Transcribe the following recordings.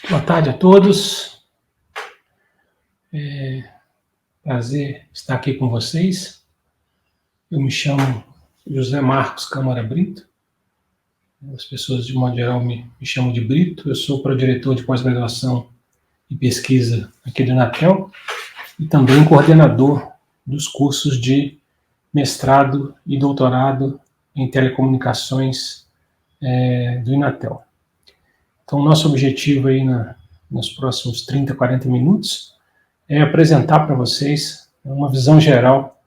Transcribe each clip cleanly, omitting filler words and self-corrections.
Boa tarde a todos. Prazer estar aqui com vocês. Eu me chamo José Marcos Câmara Brito. As pessoas, de modo geral, me chamam de Brito. Eu sou pró-diretor de pós-graduação e pesquisa aqui do Inatel e também coordenador dos cursos de mestrado e doutorado em telecomunicações do Inatel. Então, nosso objetivo aí nos próximos 30, 40 minutos é apresentar para vocês uma visão geral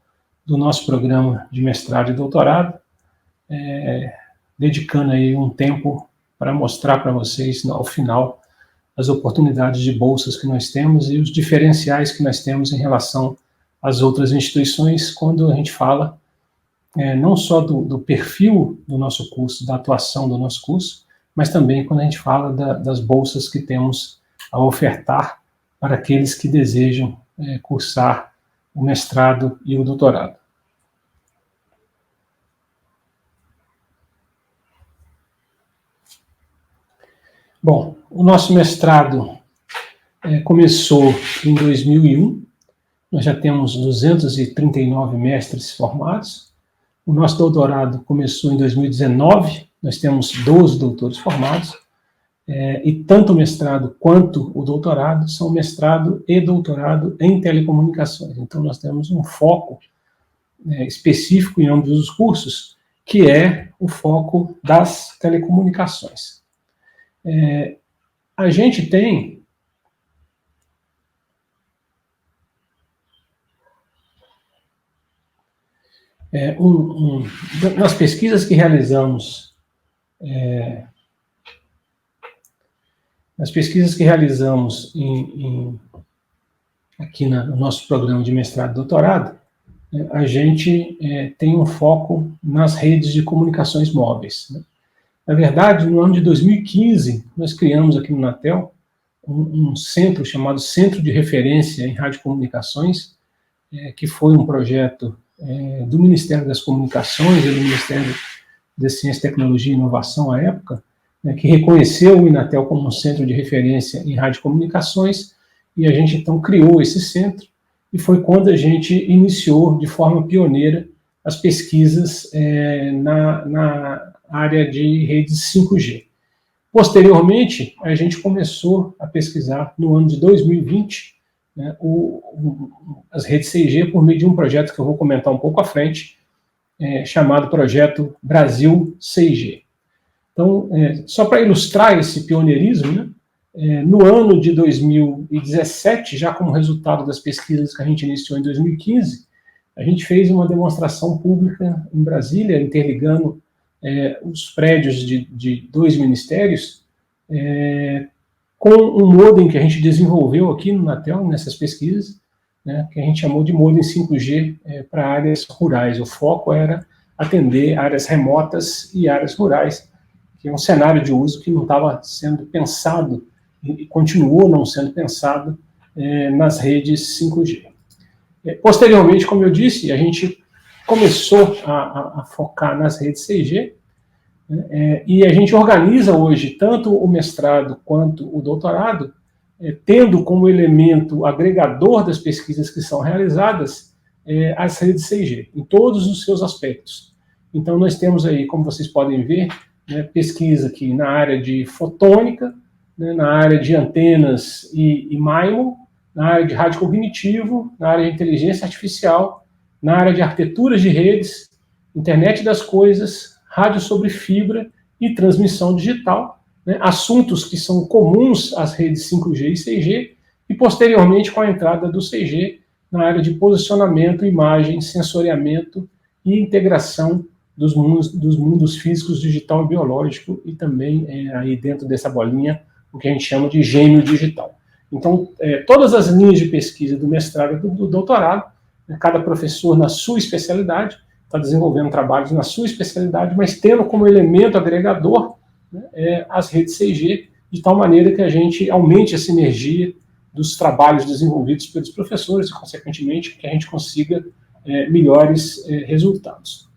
do nosso programa de mestrado e doutorado, dedicando aí um tempo para mostrar para vocês, ao final, as oportunidades de bolsas que nós temos e os diferenciais que nós temos em relação às outras instituições, quando a gente fala não só do perfil do nosso curso, da atuação do nosso curso, mas também quando a gente fala das bolsas que temos a ofertar para aqueles que desejam cursar o mestrado e o doutorado. Bom, o nosso mestrado começou em 2001, nós já temos 239 mestres formados. O nosso doutorado começou em 2019, nós temos 12 doutores formados, e tanto o mestrado quanto o doutorado são mestrado e doutorado em telecomunicações. Então, nós temos um foco específico em ambos os cursos, que é o foco das telecomunicações. A gente tem nas pesquisas que realizamos, aqui no nosso programa de mestrado e doutorado, a gente tem um foco nas redes de comunicações móveis, né? Na verdade, no ano de 2015, nós criamos aqui no Inatel um centro chamado Centro de Referência em Radiocomunicações, que foi um projeto do Ministério das Comunicações e do Ministério da Ciência, Tecnologia e Inovação à época, que reconheceu o Inatel como um centro de referência em radiocomunicações, e a gente então criou esse centro, e foi quando a gente iniciou de forma pioneira as pesquisas na área de redes 5G. Posteriormente, a gente começou a pesquisar no ano de 2020, as redes 6G por meio de um projeto que eu vou comentar um pouco à frente, chamado Projeto Brasil 6G. Então, só para ilustrar esse pioneirismo, né, no ano de 2017, já como resultado das pesquisas que a gente iniciou em 2015, a gente fez uma demonstração pública em Brasília, interligando os prédios de dois ministérios, com um modem que a gente desenvolveu aqui no Inatel, nessas pesquisas, né, que a gente chamou de modem 5G para áreas rurais. O foco era atender áreas remotas e áreas rurais, que é um cenário de uso que não estava sendo pensado e continuou não sendo pensado nas redes 5G. Posteriormente, como eu disse, a gente começou a focar nas redes 6G, e a gente organiza hoje tanto o mestrado quanto o doutorado, tendo como elemento agregador das pesquisas que são realizadas as redes 6G, em todos os seus aspectos. Então, nós temos aí, como vocês podem ver, pesquisa aqui na área de fotônica, na área de antenas e MIMO, na área de rádio cognitivo, na área de inteligência artificial, na área de arquiteturas de redes, internet das coisas, rádio sobre fibra e transmissão digital, assuntos que são comuns às redes 5G e 6G, e posteriormente com a entrada do 6G na área de posicionamento, imagem, sensoriamento e integração dos mundos físicos, digital e biológico, e também aí dentro dessa bolinha o que a gente chama de gêmeo digital. Então, todas as linhas de pesquisa do mestrado e do doutorado, cada professor na sua especialidade, está desenvolvendo trabalhos na sua especialidade, mas tendo como elemento agregador as redes 6G, de tal maneira que a gente aumente a sinergia dos trabalhos desenvolvidos pelos professores e, consequentemente, que a gente consiga melhores resultados.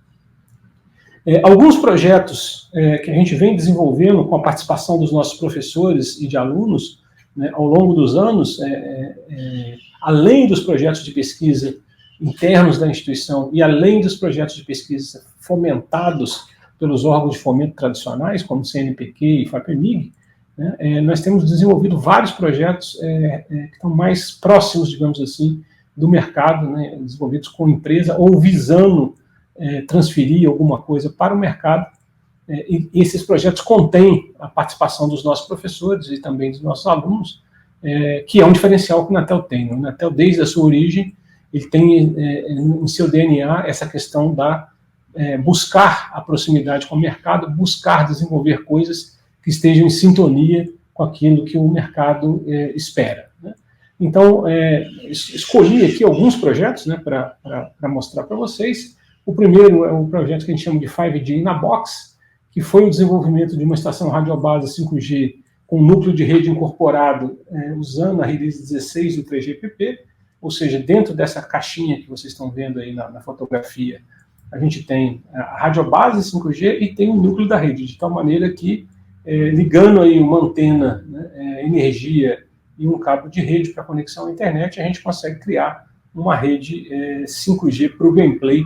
Alguns projetos que a gente vem desenvolvendo com a participação dos nossos professores e de alunos né, ao longo dos anos, além dos projetos de pesquisa internos da instituição e além dos projetos de pesquisa fomentados pelos órgãos de fomento tradicionais, como CNPq e FAPEMIG, né, nós temos desenvolvido vários projetos que estão mais próximos, digamos assim, do mercado, né, desenvolvidos com empresa ou visando transferir alguma coisa para o mercado. E esses projetos contêm a participação dos nossos professores e também dos nossos alunos, que é um diferencial que o Inatel tem. O Inatel, desde a sua origem, ele tem em seu DNA essa questão da buscar a proximidade com o mercado, buscar desenvolver coisas que estejam em sintonia com aquilo que o mercado espera, né? Então, escolhi aqui alguns projetos, né, para mostrar para vocês. O primeiro é um projeto que a gente chama de 5G in a Box, que foi o desenvolvimento de uma estação radiobase 5G com núcleo de rede incorporado, usando a release 16 do 3GPP, ou seja, dentro dessa caixinha que vocês estão vendo aí na fotografia, a gente tem a radiobase 5G e tem o núcleo da rede, de tal maneira que, ligando aí uma antena, né, energia e um cabo de rede para conexão à internet, a gente consegue criar uma rede 5G para o gameplay,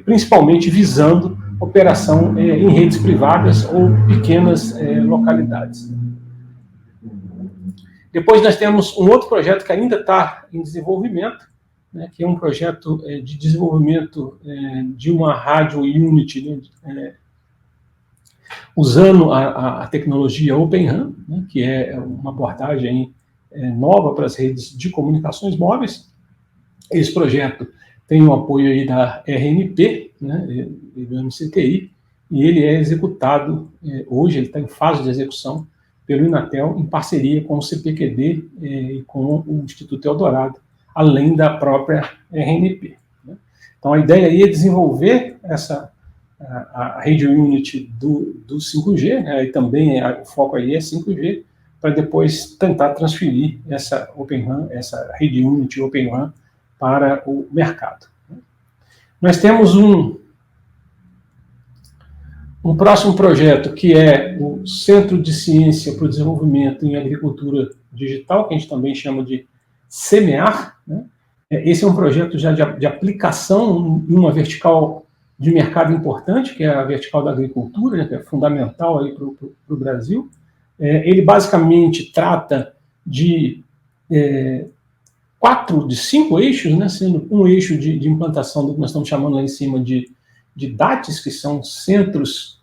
principalmente visando operação em redes privadas ou pequenas localidades. Depois nós temos um outro projeto que ainda está em desenvolvimento, né, que é um projeto de desenvolvimento de uma rádio unit, né, usando a tecnologia Open RAN, né, que é uma abordagem nova para as redes de comunicações móveis. Esse projeto tem o apoio aí da RNP, né, e do MCTI, e ele é executado, hoje ele está em fase de execução pelo Inatel, em parceria com o CPQD e com o Instituto Eldorado, além da própria RNP, né? Então a ideia aí é desenvolver a rede unit do 5G, né, e também o foco aí é 5G, para depois tentar transferir essa Open RAN, essa rede unit Open RAN para o mercado. Nós temos um próximo projeto, que é o Centro de Ciência para o Desenvolvimento em Agricultura Digital, que a gente também chama de SEMEAR, né? Esse é um projeto já de aplicação em uma vertical de mercado importante, que é a vertical da agricultura, né, que é fundamental para o Brasil. Ele basicamente trata de 5 eixos, né, sendo um eixo de implantação do que nós estamos chamando lá em cima de DATs, que são centros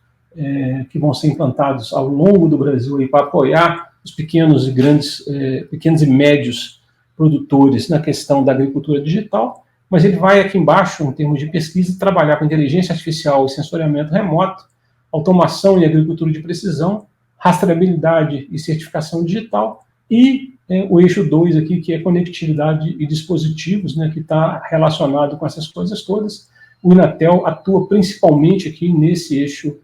que vão ser implantados ao longo do Brasil para apoiar os pequenos e médios produtores na questão da agricultura digital, mas ele vai aqui embaixo, em termos de pesquisa, trabalhar com inteligência artificial e sensoriamento remoto, automação e agricultura de precisão, rastreabilidade e certificação digital, e o eixo 2 aqui, que é conectividade e dispositivos, né, que está relacionado com essas coisas todas. O Inatel atua principalmente aqui nesse eixo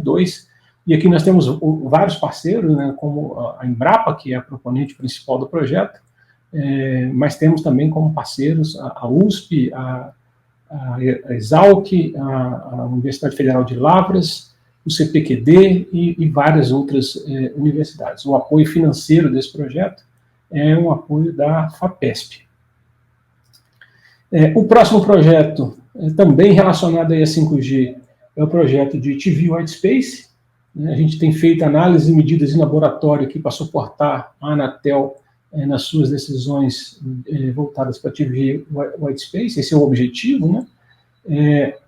2, e aqui nós temos vários parceiros, né, como a Embrapa, que é a proponente principal do projeto, mas temos também como parceiros a USP, a Exalc, a Universidade Federal de Lavras, o CPQD e várias outras universidades. O apoio financeiro desse projeto é um apoio da FAPESP. O próximo projeto, também relacionado aí a 5G, é o projeto de TV White Space. A gente tem feito análise e medidas em laboratório aqui para suportar a Anatel nas suas decisões voltadas para TV White Space, esse é o objetivo, né?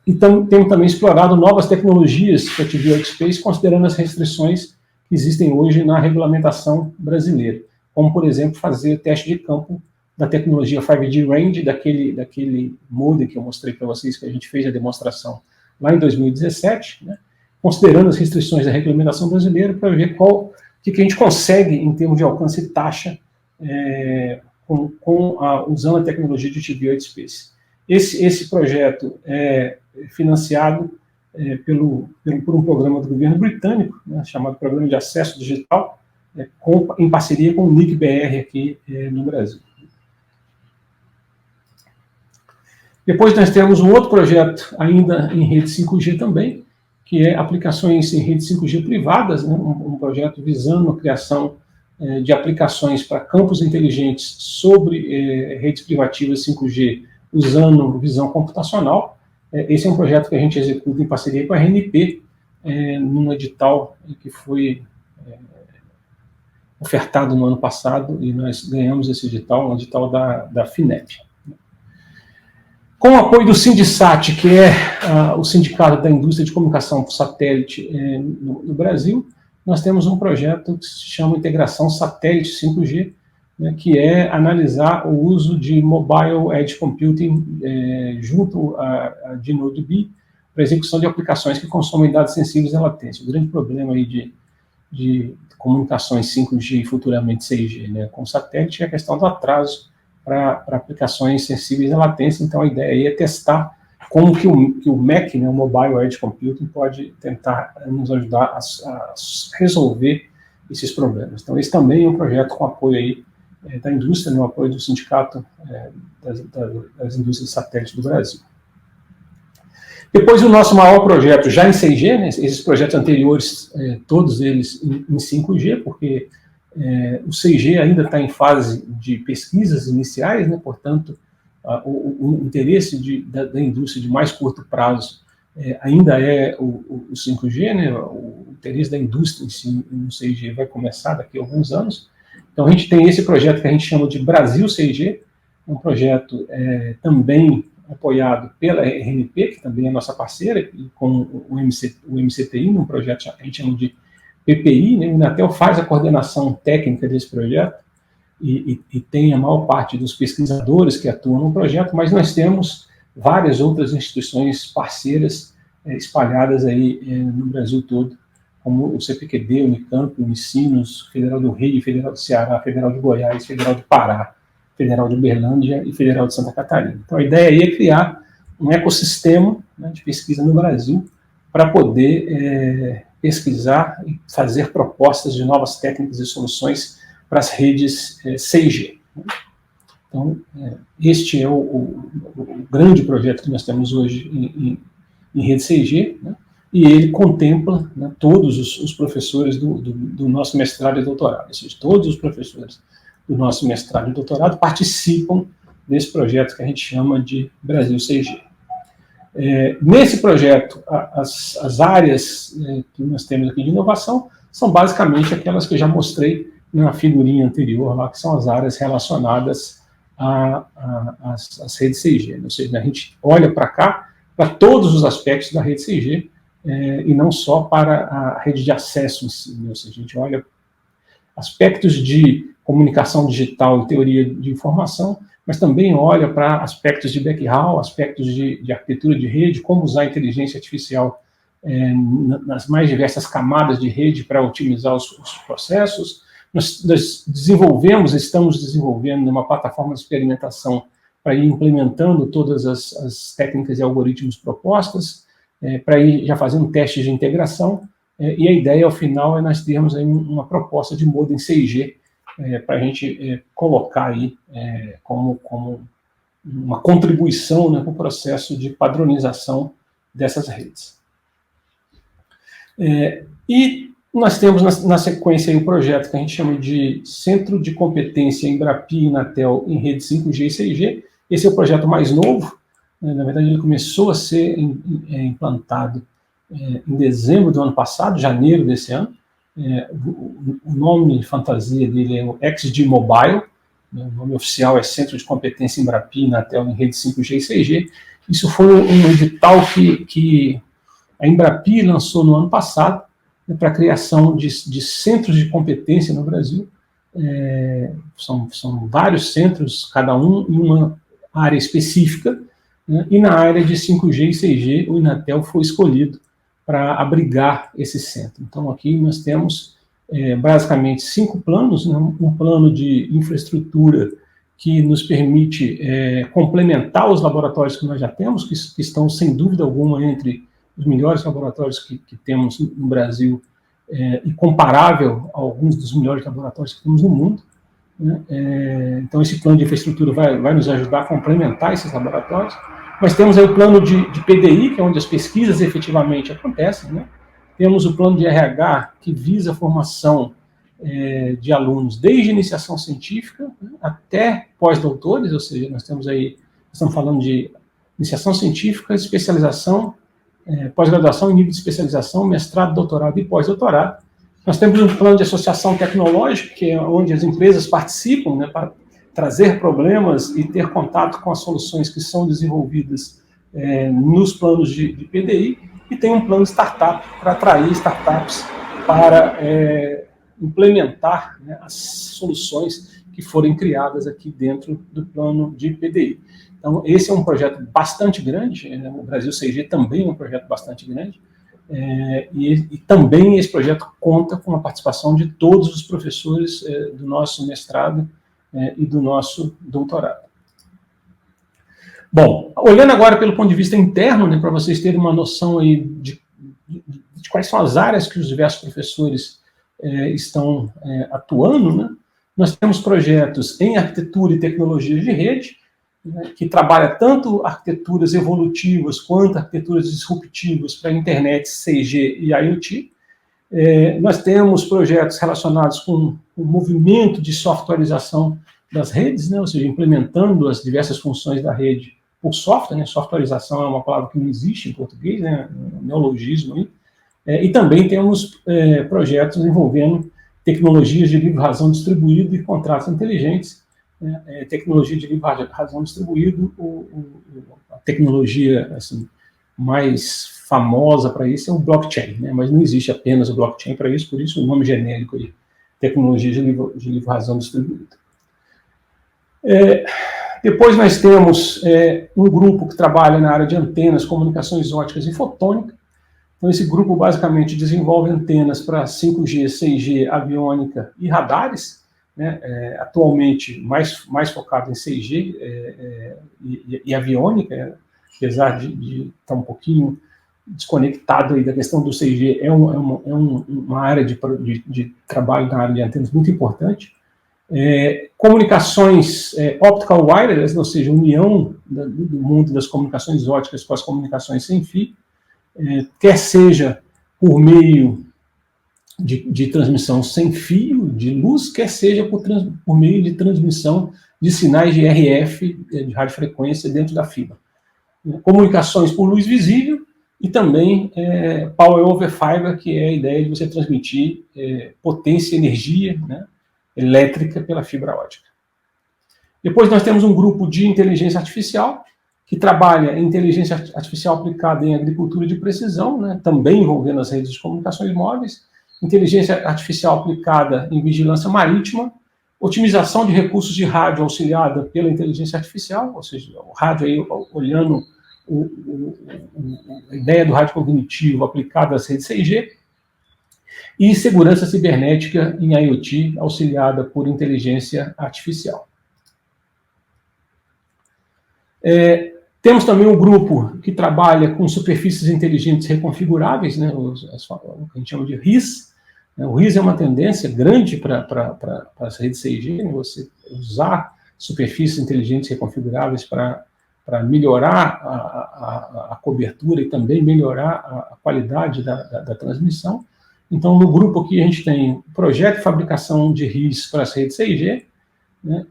Então, temos também explorado novas tecnologias para TV White Space, considerando as restrições que existem hoje na regulamentação brasileira, como, por exemplo, fazer teste de campo da tecnologia 5G Range, daquele modem que eu mostrei para vocês, que a gente fez a demonstração lá em 2017, né? Considerando as restrições da regulamentação brasileira, para ver o que a gente consegue em termos de alcance e taxa usando a tecnologia de TV White Space. Esse projeto é financiado por um programa do governo britânico, né, chamado Programa de Acesso Digital, em parceria com o NIC-BR aqui no Brasil. Depois nós temos um outro projeto ainda em rede 5G também, que é aplicações em redes 5G privadas, né, um projeto visando a criação de aplicações para campos inteligentes sobre redes privativas 5G usando visão computacional. Esse é um projeto que a gente executa em parceria com a RNP, num edital que foi ofertado no ano passado, e nós ganhamos esse edital, um edital da FINEP. Com o apoio do Sindicet, que é o Sindicato da Indústria de Comunicação por Satélite no Brasil, nós temos um projeto que se chama Integração Satélite 5G, né, que é analisar o uso de Mobile Edge Computing junto a DynoDB para execução de aplicações que consomem dados sensíveis à latência. O grande problema aí de comunicações 5G e futuramente 6G, né, com satélite é a questão do atraso para aplicações sensíveis à latência. Então a ideia aí é testar como que o MEC, né, o Mobile Edge Computing, pode tentar nos ajudar a resolver esses problemas. Então esse também é um projeto com apoio aí da indústria, no apoio do Sindicato das Indústrias de Satélites do Brasil. Depois o nosso maior projeto já em 6G, né, esses projetos anteriores, todos eles em 5G, porque o 6G ainda está em fase de pesquisas iniciais, né, portanto, o interesse da indústria de mais curto prazo ainda é o 5G, né, o interesse da indústria em si, no 6G vai começar daqui a alguns anos. Então a gente tem esse projeto que a gente chama de Brasil 6G, um projeto também apoiado pela RNP, que também é nossa parceira, e com o MCTI, um projeto que a gente chama de PPI, né? O Inatel faz a coordenação técnica desse projeto e tem a maior parte dos pesquisadores que atuam no projeto, mas nós temos várias outras instituições parceiras espalhadas aí no Brasil todo, como o CPQD, o Unicamp, o Unicinos, Federal do Rio, Federal do Ceará, Federal de Goiás, Federal do Pará, Federal de Uberlândia e Federal de Santa Catarina. Então a ideia aí é criar um ecossistema, né, de pesquisa no Brasil para poder pesquisar e fazer propostas de novas técnicas e soluções para as redes 6G. Então, este é o grande projeto que nós temos hoje em rede 6G, né, e ele contempla, né, todos os professores do nosso mestrado e doutorado, ou seja, todos os professores do nosso mestrado e doutorado participam desse projeto que a gente chama de Brasil 6G. Nesse projeto, as áreas que nós temos aqui de inovação são basicamente aquelas que eu já mostrei na figurinha anterior, lá, que são as áreas relacionadas às redes 6G. Ou seja, a gente olha para cá, para todos os aspectos da rede 6G, e não só para a rede de acesso em si. Né? Ou seja, a gente olha aspectos de comunicação digital e teoria de informação, mas também olha para aspectos de backhaul, aspectos de arquitetura de rede, como usar a inteligência artificial nas mais diversas camadas de rede para otimizar os processos. Nós estamos desenvolvendo uma plataforma de experimentação para ir implementando todas as técnicas e algoritmos propostas, para ir já fazendo testes de integração, e a ideia, ao final, é nós termos aí uma proposta de modem 6G, para a gente colocar aí como uma contribuição, né, para o processo de padronização dessas redes. E nós temos na sequência aí um projeto que a gente chama de Centro de Competência Embrapi e Inatel em Rede 5G e 6G. Esse é o projeto mais novo, né, na verdade ele começou a ser implantado em dezembro do ano passado, janeiro desse ano. O nome fantasia dele é o XG Mobile, né, o nome oficial é Centro de Competência Embrapi e Inatel em Rede 5G e 6G. Isso foi um edital que a Embrapi lançou no ano passado, né, para a criação de centros de competência no Brasil. São vários centros, cada um em uma área específica, né, e na área de 5G e 6G o Inatel foi escolhido para abrigar esse centro. Então, aqui nós temos basicamente 5 planos, né? Um plano de infraestrutura que nos permite complementar os laboratórios que nós já temos, que estão, sem dúvida alguma, entre os melhores laboratórios que temos no Brasil, e comparável a alguns dos melhores laboratórios que temos no mundo, né? Então, esse plano de infraestrutura vai nos ajudar a complementar esses laboratórios. Nós temos aí o plano de PDI, que é onde as pesquisas efetivamente acontecem, né? Temos o plano de RH, que visa a formação de alunos desde iniciação científica, né, até pós-doutores, ou seja, nós estamos falando de iniciação científica, especialização, pós-graduação em nível de especialização, mestrado, doutorado e pós-doutorado. Nós temos um plano de associação tecnológica, que é onde as empresas participam, né, para trazer problemas e ter contato com as soluções que são desenvolvidas nos planos de PDI, e tem um plano de startup para atrair startups para implementar, né, as soluções que forem criadas aqui dentro do plano de PDI. Então, esse é um projeto bastante grande, o Brasil 6G também é um projeto bastante grande, e também esse projeto conta com a participação de todos os professores do nosso mestrado e do nosso doutorado. Bom, olhando agora pelo ponto de vista interno, né, para vocês terem uma noção aí de quais são as áreas que os diversos professores estão atuando, né, nós temos projetos em arquitetura e tecnologias de rede, né, que trabalha tanto arquiteturas evolutivas quanto arquiteturas disruptivas para a internet, 6G e IoT. Nós temos projetos relacionados com o movimento de softwareização das redes, né, ou seja, implementando as diversas funções da rede por software, né, softwareização é uma palavra que não existe em português, né, um neologismo aí. E também temos projetos envolvendo tecnologias de livre razão distribuído e contratos inteligentes. Tecnologia de livre razão distribuído, a tecnologia assim, mais famosa para isso é o blockchain, né? Mas não existe apenas o blockchain para isso, por isso o nome genérico aí, tecnologia de livre razão distribuída. Depois nós temos um grupo que trabalha na área de antenas, comunicações óticas e fotônica. Então esse grupo basicamente desenvolve antenas para 5G, 6G, aviônica e radares, né, atualmente mais focado em 6G e aviônica, apesar de estar um pouquinho desconectado aí da questão do 6G, é uma área de trabalho na área de antenas muito importante. Comunicações optical wireless, ou seja, união do mundo das comunicações óticas com as comunicações sem fio, quer seja por meio de transmissão sem fio de luz, quer seja por meio de transmissão de sinais de RF, de radiofrequência, dentro da fibra. Comunicações por luz visível e também Power over Fiber, que é a ideia de você transmitir potência e energia, né, elétrica pela fibra ótica. Depois nós temos um grupo de inteligência artificial, que trabalha em inteligência artificial aplicada em agricultura de precisão, né, também envolvendo as redes de comunicações móveis, inteligência artificial aplicada em vigilância marítima, otimização de recursos de rádio auxiliada pela inteligência artificial, ou seja, o rádio aí olhando a ideia do rádio cognitivo aplicado às redes 6G, e segurança cibernética em IoT auxiliada por inteligência artificial. Temos também um grupo que trabalha com superfícies inteligentes reconfiguráveis, né, o que a gente chama de RIS. O RIS é uma tendência grande para as redes 6G, né, você usar superfícies inteligentes reconfiguráveis para melhorar a cobertura e também melhorar a qualidade da transmissão. Então, no grupo aqui a gente tem projeto de fabricação de RIS para as redes 6G, né,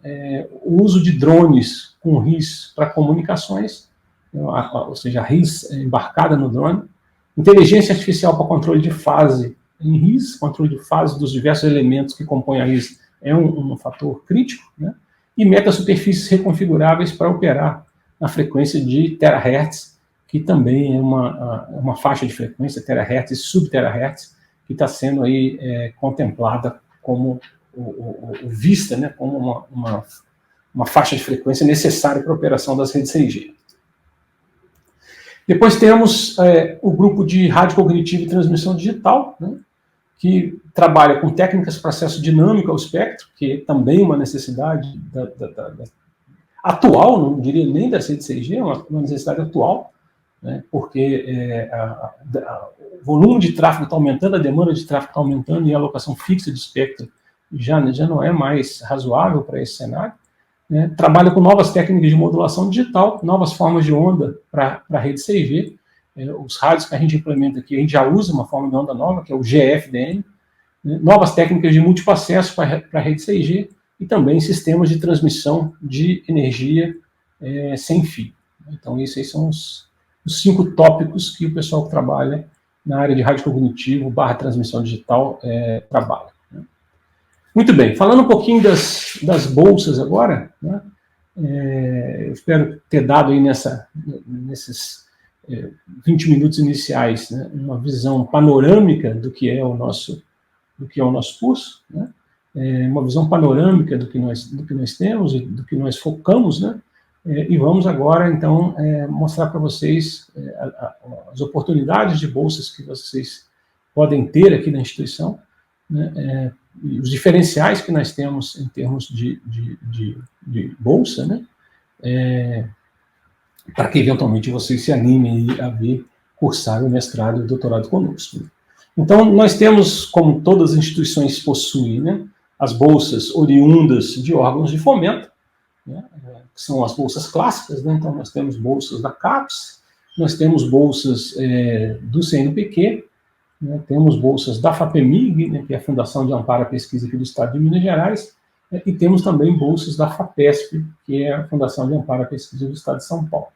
o uso de drones com RIS para comunicações, ou seja, a RIS embarcada no drone, inteligência artificial para controle de fase em RIS, controle de fase dos diversos elementos que compõem a RIS é um fator crítico, né, e metasuperfícies reconfiguráveis para operar na frequência de terahertz, que também é uma faixa de frequência, terahertz e subterahertz, que está sendo aí contemplada como vista, né, como uma faixa de frequência necessária para a operação das redes 6G. Depois temos o grupo de rádio cognitivo e transmissão digital, né, que trabalha com técnicas de processo dinâmico ao espectro, que é também uma necessidade atual, não diria nem das redes 6G, é uma necessidade atual, né, porque o volume de tráfego está aumentando, a demanda de tráfego está aumentando e a alocação fixa de espectro já não é mais razoável para esse cenário. Né, trabalha com novas técnicas de modulação digital, novas formas de onda para a rede 6G. Os rádios que a gente implementa aqui, a gente já usa uma forma de onda nova, que é o GFDM, né, novas técnicas de múltiplo acesso para a rede 6G e também sistemas de transmissão de energia sem fio. Então, esses são os 5 tópicos que o pessoal que trabalha na área de rádio cognitivo / transmissão digital trabalha. Né. Muito bem, falando um pouquinho das bolsas agora, né, eu espero ter dado aí nesses 20 minutos iniciais, né, uma visão panorâmica do que é o nosso curso, né, uma visão panorâmica do que nós temos e do que nós focamos, né, e vamos agora, então, mostrar para vocês as oportunidades de bolsas que vocês podem ter aqui na instituição, né, os diferenciais que nós temos em termos de bolsa, né, para que eventualmente vocês se animem a vir cursar o mestrado e o doutorado conosco. Então, nós temos, como todas as instituições possuem, né, as bolsas oriundas de órgãos de fomento, né, que são as bolsas clássicas, né, então nós temos bolsas da CAPES, nós temos bolsas do CNPq, né, temos bolsas da FAPEMIG, né, que é a Fundação de Amparo à Pesquisa aqui do Estado de Minas Gerais, e temos também bolsas da FAPESP, que é a Fundação de Amparo à Pesquisa do Estado de São Paulo.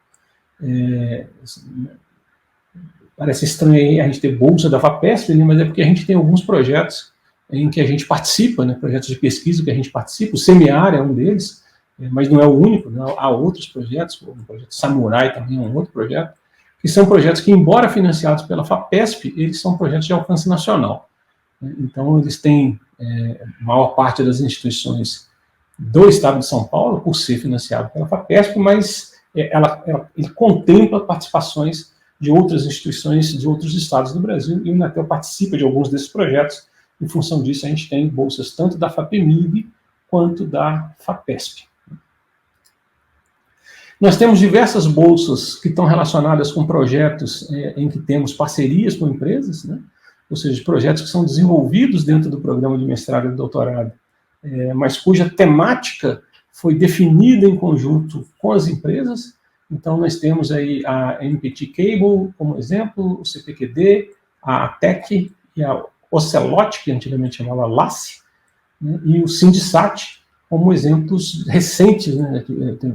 Parece estranho a gente ter bolsa da FAPESP, né, mas é porque a gente tem alguns projetos em que a gente participa, né, projetos de pesquisa que a gente participa, o SEMEAR é um deles, mas não é o único, né, há outros projetos, o projeto Samurai também é um outro projeto, que são projetos que, embora financiados pela FAPESP, eles são projetos de alcance nacional. Então, eles têm a maior parte das instituições do Estado de São Paulo, por ser financiado pela FAPESP, mas ele contempla participações de outras instituições de outros estados do Brasil, e o Inatel participa de alguns desses projetos. Em função disso, a gente tem bolsas tanto da FAPEMIG quanto da FAPESP. Nós temos diversas bolsas que estão relacionadas com projetos em que temos parcerias com empresas, né? Ou seja, projetos que são desenvolvidos dentro do programa de mestrado e doutorado, mas cuja temática foi definida em conjunto com as empresas. Então, nós temos aí a NPT Cable como exemplo, o CPQD, a ATEC e a Ocelot, que antigamente chamava LACE, né, e o Sindichat, como exemplos recentes, né,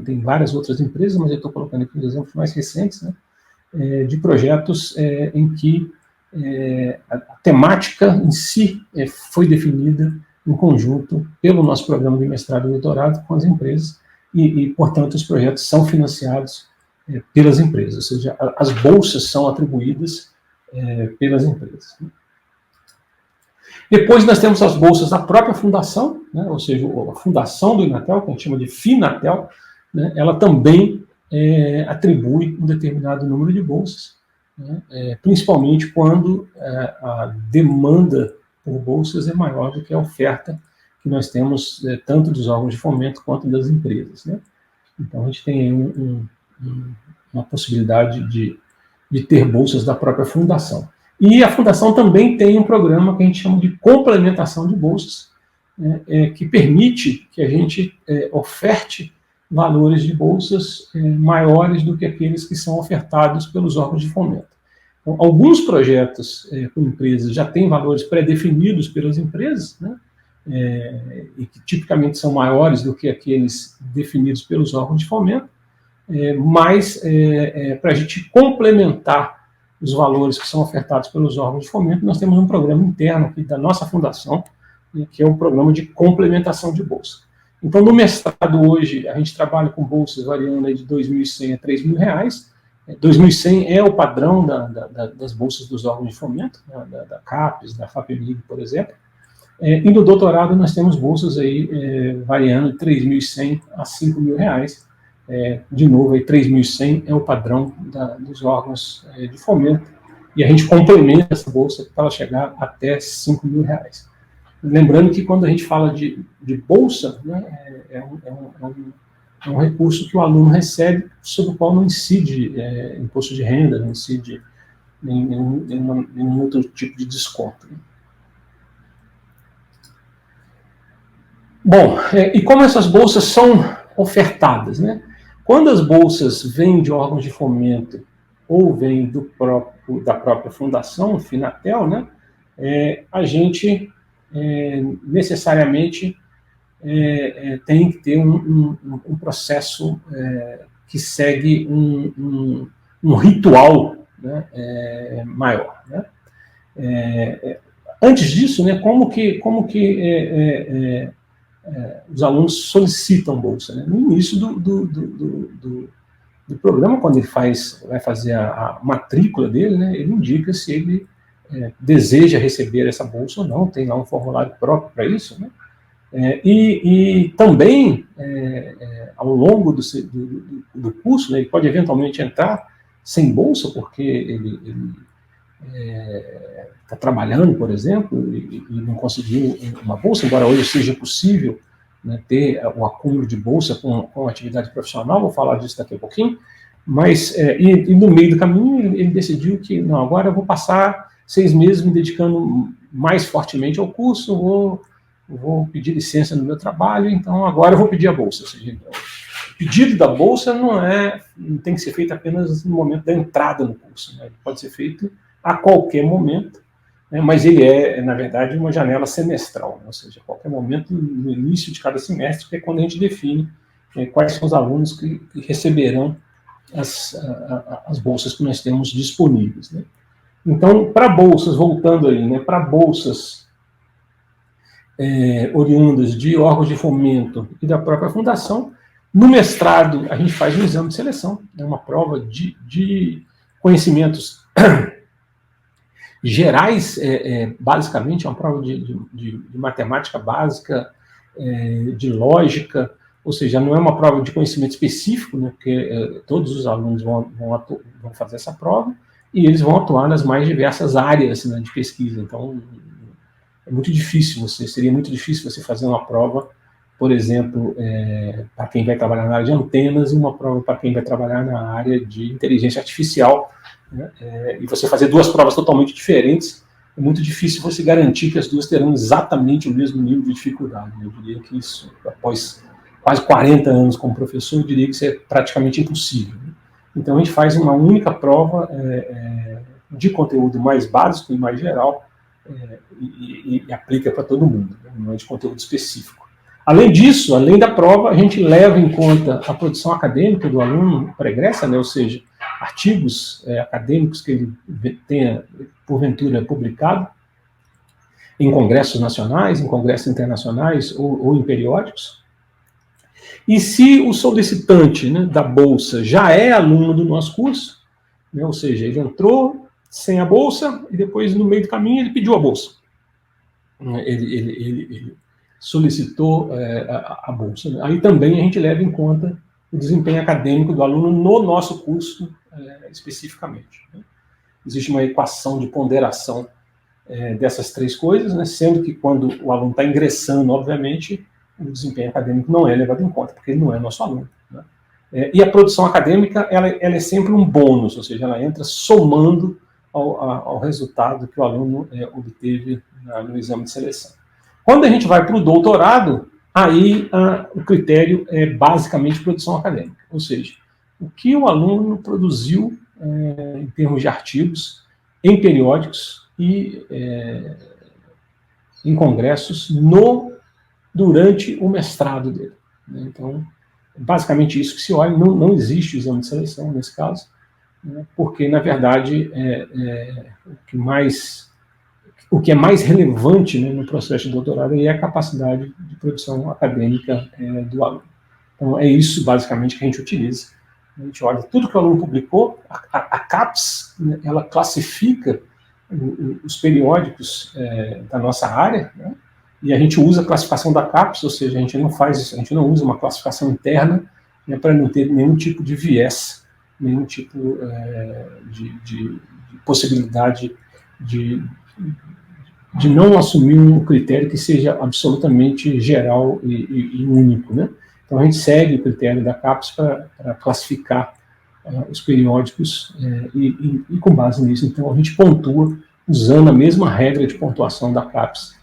tem várias outras empresas, mas eu estou colocando aqui os exemplos mais recentes, né, de projetos em que a temática em si foi definida em conjunto pelo nosso programa de mestrado e doutorado com as empresas, e portanto, os projetos são financiados pelas empresas, ou seja, as bolsas são atribuídas pelas empresas. Depois nós temos as bolsas da própria fundação, né, ou seja, a fundação do Inatel, que a gente chama de Finatel, né, ela também atribui um determinado número de bolsas, né, principalmente quando a demanda por bolsas é maior do que a oferta que nós temos tanto dos órgãos de fomento quanto das empresas, né. Então, a gente tem uma possibilidade de ter bolsas da própria fundação. E a fundação também tem um programa que a gente chama de complementação de bolsas, né, que permite que a gente oferte valores de bolsas maiores do que aqueles que são ofertados pelos órgãos de fomento. Então, alguns projetos com empresas já têm valores pré-definidos pelas empresas, né, e que tipicamente são maiores do que aqueles definidos pelos órgãos de fomento, mas para a gente complementar os valores que são ofertados pelos órgãos de fomento, nós temos um programa interno aqui da nossa fundação, que é o programa de complementação de bolsa. Então, no mestrado hoje, a gente trabalha com bolsas variando aí de R$ 2.100 a R$ 3.000. R$ 2.100 é o padrão das bolsas dos órgãos de fomento, né, da CAPES, da FAPEMIG, por exemplo. E no doutorado nós temos bolsas aí variando de R$ 3.100 a R$ 5.000. De novo, aí 3.100 é o padrão dos órgãos de fomento, e a gente complementa essa bolsa para ela chegar até R$ 5.000. Lembrando que quando a gente fala de bolsa, né, é um recurso que o aluno recebe, sobre o qual não incide imposto de renda, não incide nenhum outro tipo de desconto. Bom, e como essas bolsas são ofertadas, né? Quando as bolsas vêm de órgãos de fomento ou vêm da própria fundação, Finatel, né, a gente necessariamente tem que ter um processo que segue um ritual, né, maior. Né? Antes disso, né, como que os alunos solicitam bolsa? Né? No início do programa, quando ele vai fazer a matrícula dele, né, ele indica se ele deseja receber essa bolsa ou não, tem lá um formulário próprio para isso, né? E também, ao longo do curso, né, ele pode eventualmente entrar sem bolsa, porque ele está trabalhando, por exemplo, e não conseguiu uma bolsa, embora hoje seja possível, né, ter o acúmulo de bolsa com atividade profissional, vou falar disso daqui a pouquinho, mas e no meio do caminho ele decidiu que, não, agora eu vou passar 6 meses me dedicando mais fortemente ao curso, vou pedir licença no meu trabalho, então agora eu vou pedir a bolsa. Ou seja, o pedido da bolsa não tem que ser feito apenas no momento da entrada no curso, né? Ele pode ser feito a qualquer momento, né? Mas ele na verdade, uma janela semestral, né? Ou seja, a qualquer momento no início de cada semestre, que é quando a gente define quais são os alunos que receberão as bolsas que nós temos disponíveis. Né? Então, para bolsas, voltando aí, né, para bolsas oriundas de órgãos de fomento e da própria fundação, no mestrado a gente faz um exame de seleção, né, uma prova de conhecimentos gerais, basicamente é uma prova de matemática básica, de lógica, ou seja, não é uma prova de conhecimento específico, né, porque todos os alunos vão fazer essa prova e eles vão atuar nas mais diversas áreas, né, de pesquisa. Então, seria muito difícil você fazer uma prova, por exemplo, para quem vai trabalhar na área de antenas e uma prova para quem vai trabalhar na área de inteligência artificial, né, e você fazer 2 provas totalmente diferentes, é muito difícil você garantir que as 2 terão exatamente o mesmo nível de dificuldade. Eu diria que isso, após quase 40 anos como professor, eu diria que isso é praticamente impossível. Né? Então, a gente faz uma única prova de conteúdo mais básico e mais geral, e aplica para todo mundo, né? Não é de conteúdo específico. Além disso, além da prova, a gente leva em conta a produção acadêmica do aluno pregressa, né? Ou seja, artigos acadêmicos que ele tenha, porventura, publicado em congressos nacionais, em congressos internacionais ou em periódicos. E se o solicitante, né, da bolsa já é aluno do nosso curso, né, ou seja, ele entrou sem a bolsa e depois, no meio do caminho, ele pediu a bolsa. Ele solicitou a bolsa. Né? Aí também a gente leva em conta o desempenho acadêmico do aluno no nosso curso especificamente. Né? Existe uma equação de ponderação dessas 3 coisas, né? Sendo que quando o aluno está ingressando, obviamente, o desempenho acadêmico não é levado em conta, porque ele não é nosso aluno. Né? E a produção acadêmica ela é sempre um bônus, ou seja, ela entra somando ao resultado que o aluno obteve no exame de seleção. Quando a gente vai para o doutorado, aí o critério é basicamente produção acadêmica, ou seja, o que o aluno produziu em termos de artigos, em periódicos e em congressos durante o mestrado dele. Né? Então, basicamente isso que se olha, não existe o exame de seleção nesse caso, né? Porque, na verdade, o que é mais relevante, né, no processo de doutorado é a capacidade de produção acadêmica do aluno. Então, é isso, basicamente, que a gente utiliza. A gente olha tudo que o aluno publicou, a CAPES, né, ela classifica os periódicos da nossa área, né, e a gente usa a classificação da CAPES, ou seja, a gente não usa uma classificação interna, né, para não ter nenhum tipo de viés, nenhum tipo de possibilidade de não assumir um critério que seja absolutamente geral e único. Né? Então, a gente segue o critério da CAPES para classificar os periódicos e, com base nisso, então, a gente pontua usando a mesma regra de pontuação da CAPES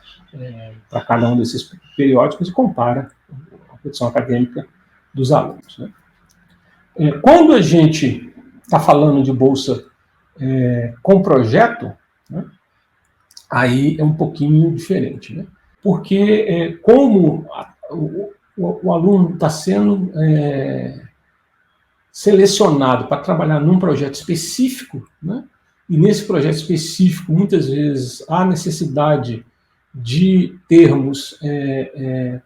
para cada um desses periódicos e compara a produção acadêmica dos alunos. Né? Quando a gente está falando de bolsa com projeto, né, aí é um pouquinho diferente. Né? porque como o aluno está sendo selecionado para trabalhar num projeto específico, né? E nesse projeto específico, muitas vezes, há necessidade de termos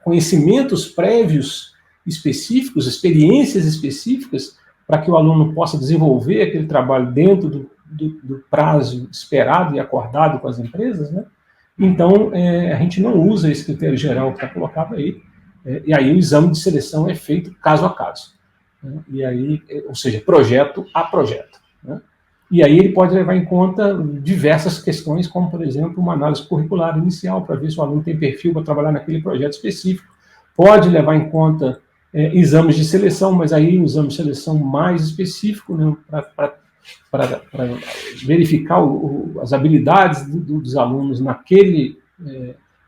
conhecimentos prévios específicos, experiências específicas, para que o aluno possa desenvolver aquele trabalho dentro do prazo esperado e acordado com as empresas, né? Então, a gente não usa esse critério geral que está colocado aí, e aí o exame de seleção é feito caso a caso, né? E aí, ou seja, projeto a projeto, né? E aí ele pode levar em conta diversas questões, como, por exemplo, uma análise curricular inicial, para ver se o aluno tem perfil para trabalhar naquele projeto específico. Pode levar em conta exames de seleção, mas aí um exame de seleção mais específico, né, para verificar as habilidades dos alunos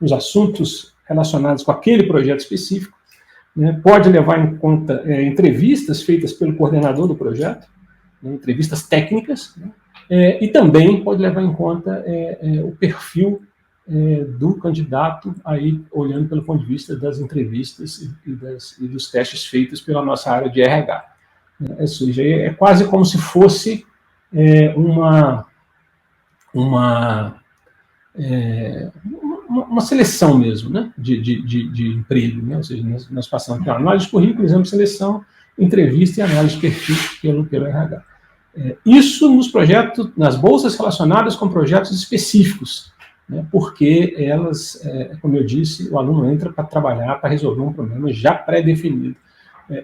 nos assuntos relacionados com aquele projeto específico. Né. Pode levar em conta entrevistas feitas pelo coordenador do projeto, entrevistas técnicas, né? E também pode levar em conta o perfil do candidato, aí olhando pelo ponto de vista das entrevistas e dos testes feitos pela nossa área de RH. Ou seja, é quase como se fosse uma seleção mesmo, né, de emprego, né? Ou seja, nós passamos pela análise de currículo, exame de seleção, entrevista e análise de perfil pelo RH. Isso nos projetos, nas bolsas relacionadas com projetos específicos, né, porque elas, como eu disse, o aluno entra para trabalhar, para resolver um problema já pré-definido,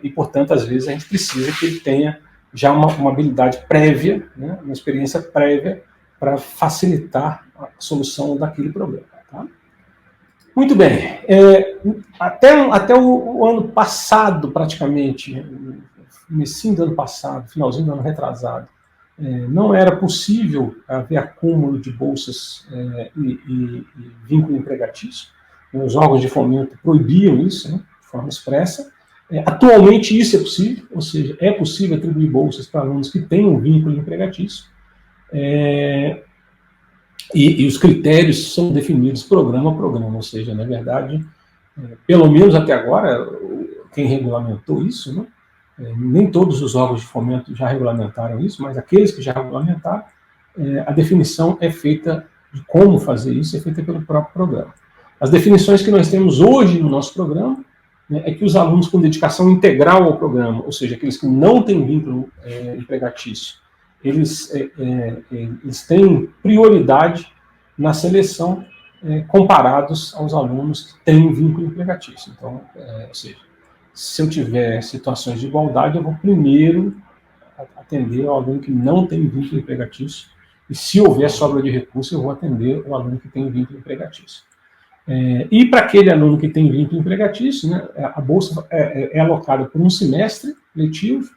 e, portanto, às vezes a gente precisa que ele tenha já uma habilidade prévia, né, uma experiência prévia, para facilitar a solução daquele problema. Tá? Muito bem. Até o ano passado, praticamente, comecinho do ano passado, finalzinho do ano retrasado, não era possível haver acúmulo de bolsas e vínculo empregatício. Os órgãos de fomento proibiam isso, né, de forma expressa. Atualmente isso é possível, ou seja, é possível atribuir bolsas para alunos que têm um vínculo empregatício. E os critérios são definidos programa a programa, ou seja, na verdade, pelo menos até agora, quem regulamentou isso, né, nem todos os órgãos de fomento já regulamentaram isso, mas aqueles que já regulamentaram, a definição é feita de como fazer isso, é feita pelo próprio programa. As definições que nós temos hoje no nosso programa, né, é que os alunos com dedicação integral ao programa, ou seja, aqueles que não têm vínculo empregatício, eles têm prioridade na seleção comparados aos alunos que têm vínculo empregatício. Então, ou seja, se eu tiver situações de igualdade, eu vou primeiro atender ao aluno que não tem vínculo empregatício, e se houver sobra de recursos, eu vou atender o aluno que tem vínculo empregatício. E para aquele aluno que tem vínculo empregatício, né, a bolsa é alocada por um semestre letivo,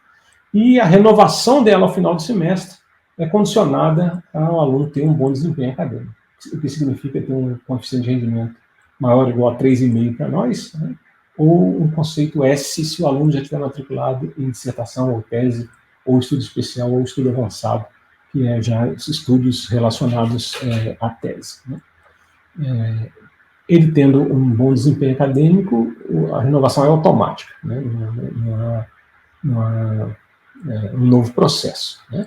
e a renovação dela ao final do semestre é condicionada ao aluno ter um bom desempenho acadêmico, o que significa ter um coeficiente de rendimento maior ou igual a 3,5 para nós, né, ou um conceito S se o aluno já estiver matriculado em dissertação ou tese, ou estudo especial ou estudo avançado, que é já estudos relacionados à tese, né. Ele tendo um bom desempenho acadêmico, a renovação é automática, né, não há um novo processo, né?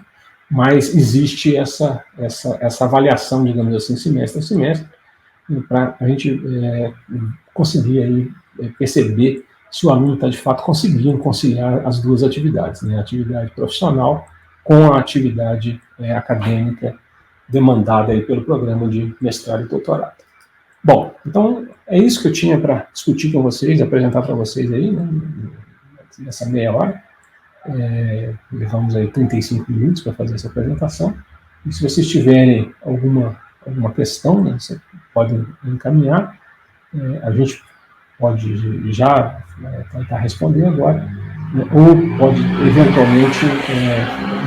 Mas existe essa avaliação, digamos assim, semestre a semestre, para a gente conseguir aí perceber se o aluno está de fato conseguindo conciliar as duas atividades, né? A atividade profissional com a atividade acadêmica demandada aí pelo programa de mestrado e doutorado. Bom, então é isso que eu tinha para discutir com vocês, apresentar para vocês aí, né, nessa meia hora. Levamos aí 35 minutos para fazer essa apresentação. E se vocês tiverem alguma questão, né, vocês podem encaminhar. A gente pode já tentar responder agora, né, ou pode eventualmente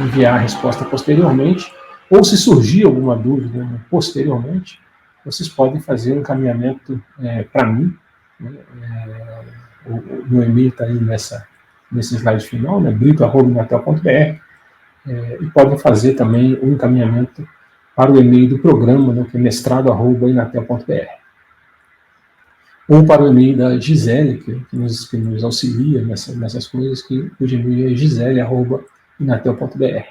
enviar a resposta posteriormente, ou se surgir alguma dúvida, né, posteriormente, vocês podem fazer um encaminhamento para mim. Né, o meu e-mail está aí nesse slide final, né, brito@inatel.br, e podem fazer também um encaminhamento para o e-mail do programa, né, que é mestrado@inatel.br. ou para o e-mail da Gisele, que nos auxilia nessas coisas, que o e-mail é gisele@inatel.br.